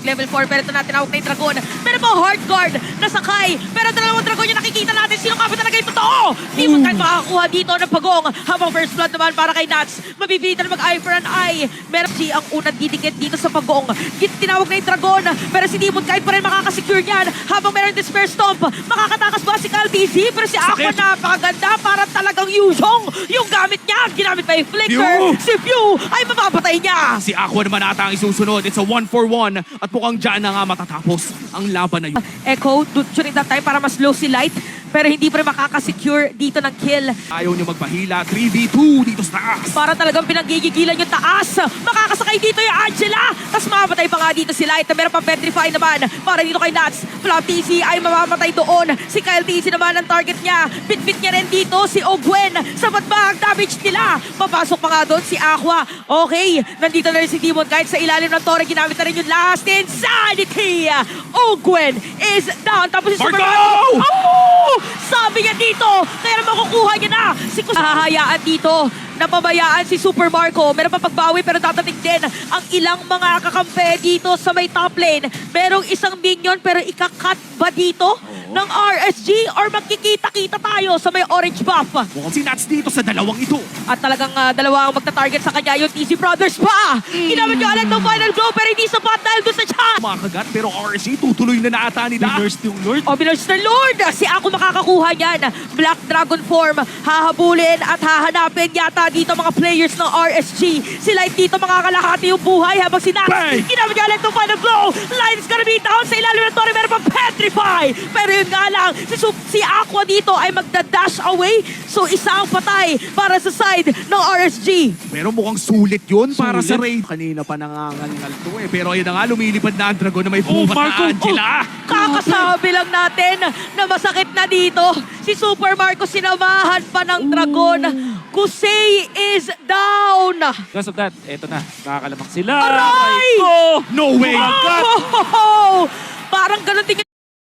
Level 4, pero ito natin hawak na yung Dragon. Pero po, Heart Guard, nasakay. Pero dalawang Dragon yung nakikita natin. Sino ka ba talaga yung totoo? Di mo kahit makakakuha dito ng pagong. Habang first blood naman para kay Nats. Mabibilitan mag-eye for an eye. Meron si ang unang didikit dito sa pagong. Tinawag na yung Dragon. Pero si Demon kahit pa rin makakasecure niyan. Habang meron Despair Stomp. Makakatakas ba si KalTZ? Pero si Aqua napakaganda. Para talagang Yuzhong yung gamit niya. Ginamit pa yung Flicker. Si Pew ay mapapatay niya. Si Aqua naman ata ang isusunod. It's a 1-for-1 at mukhang dyan na nga matatapos ang laban na yun. Echo during that time para mas low si Light. Pero hindi pa rin makakasecure dito ng kill. Ayaw niyo magpahila. 3v2 dito sa taas. Para talagang pinaggigigilan yung taas. Makakasakay dito yung Angela. Tapos mamamatay pa nga dito si Light. Meron pang petrify naman para dito kay Nats. FlopTC ay mamamatay doon. Si KalTZ naman ang target niya. Bit-bit niya rin dito si Ogwen. Sapat ba ang damage nila? Papasok pa nga doon si Aqua. Okay, nandito na rin si Demon. Kahit sa ilalim ng torre, ginamit na rin yung last insanity. Ogwen is down. Tapos si Marco! Superman. Oh! Sabi niya dito, kaya makukuha niya na. Si Hahayaan dito. Napabayaan si Super Marco. Meron pa pagbawi pero tatatig din ang ilang mga kakampi dito sa may top lane. Merong isang minion pero ikakat ba dito ng RSG or magkikita-kita tayo sa may orange buff? Mukhang si Nats dito sa dalawang ito. At talagang dalawa ang magta-target sa kanya, yung TC Brothers pa. Ginamit niya ulit ng final glow pero hindi sapat dahil doon sa chat. Makagat pero RSG tutuloy na ata nila. Binurst yung Lord. O, binurst na Lord! Si Ako makakakuha niyan. Black Dragon form. Hahabulin at hahanapin yata dito mga players ng RSG. Si Light dito makakalahati yung buhay habang si Nats. Bang! Ginamit niya ulit ng final glow. Light is gonna be down sa ilalim ng torre. Meron pang petrify. Pero yun nga lang, si Aqua dito ay magda-dash away. So isa ang patay para sa side ng RSG. Pero mukhang sulit yun para sa Sulit? raid. Kanina pa nangangal to eh. Pero ayun na nga, lumilipad na ang Dragon na may buhat Marco! na Angela. Kakasabi lang natin na masakit na dito. Si Super Marco sinamahan pa ng Dragon. Kusei is down. Because of that, eto na. Nakakalamang sila. Aray! Oh! No way! Oh! Parang ganun din yung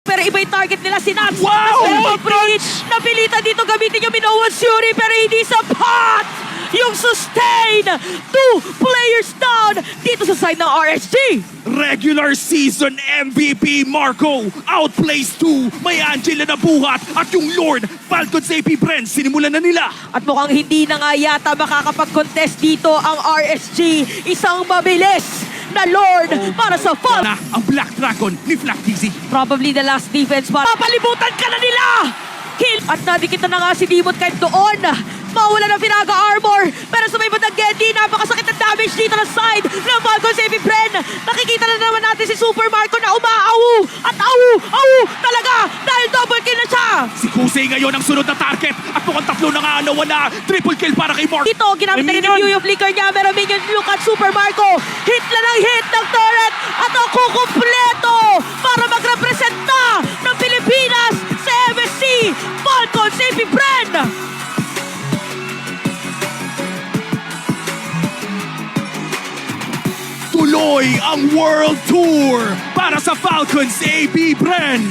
pero iba yung target nila si Nats. Wow! Pero napilitan dito gamitin yung Minoan Fury pero hindi sapat. Yung sustain. 2 players down dito sa side ng RSG. Regular season MVP Marco outplays 2. May Angela na buhat at yung Lord Falcon AP Brent sinimulan na nila. At mukhang hindi na nga yata makakapag-contest dito ang RSG. Isang mabilis na Lord para sa fall. Na ang Black Dragon ni FlopTC. Probably the last defense pa. Papalibutan ka na nila! Kill! At nadikita na nga si Demon kahit doon. Mawala ng Pinaga Armor. Pero sa may bandang Gendy, napakasakit ng damage dito na side ng Falcon Saving Bren. Nakikita na naman natin si Super Marco na umaawu. At awu talaga dahil double kill na siya. Si Kusei ngayon ang sunod na target at mukhang tatlo na nga nawala. Triple kill para kay Mark. Dito, ginamit na rin Minion. yung view yung flicker niya. Pero minion look at Super Marco. Hit na ng hit ng turret. At ang kukumpleto para mag-represent na ng Pilipinas sa MSC. Falcon Saving Bren. Tuloy ang World Tour para sa Falcons AB Bren.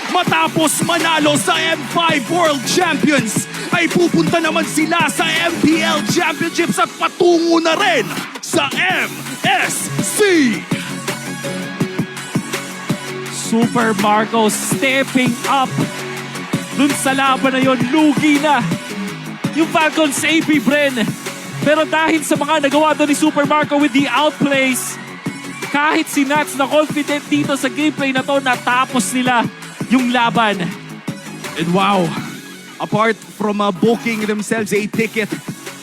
Matapos manalo sa M5 World Champions, ay pupunta naman sila sa MPL Championships at patungo na rin sa MSC. Super Marco stepping up. Dun sa laban na yon, lugi na yung Falcons AP Bren. Pero dahil sa mga nagawa doon ni Super Marco with the outplays, kahit si Nats na confident dito sa gameplay na to, natapos nila yung laban. And wow, apart from booking themselves a ticket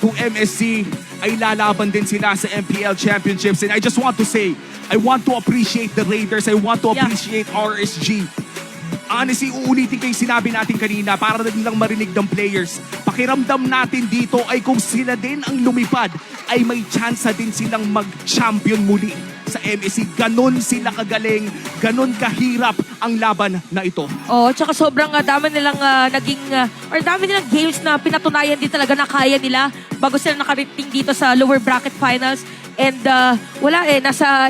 to MSC, ay lalaban din sila sa MPL Championships. And I just want to say, I want to appreciate the Raiders. I want to appreciate RSG. Honestly, uulitin ko yung sinabi natin kanina para din lang marinig ng players. Pakiramdam natin dito ay kung sila din ang lumipad, ay may chance din silang mag-champion muli sa MSC. Ganon sila kagaling, ganon kahirap ang laban na ito. Oh, tsaka sobrang dami nilang dami nilang games na pinatunayan din talaga na kaya nila bago sila nakarating dito sa lower bracket finals. And wala nasa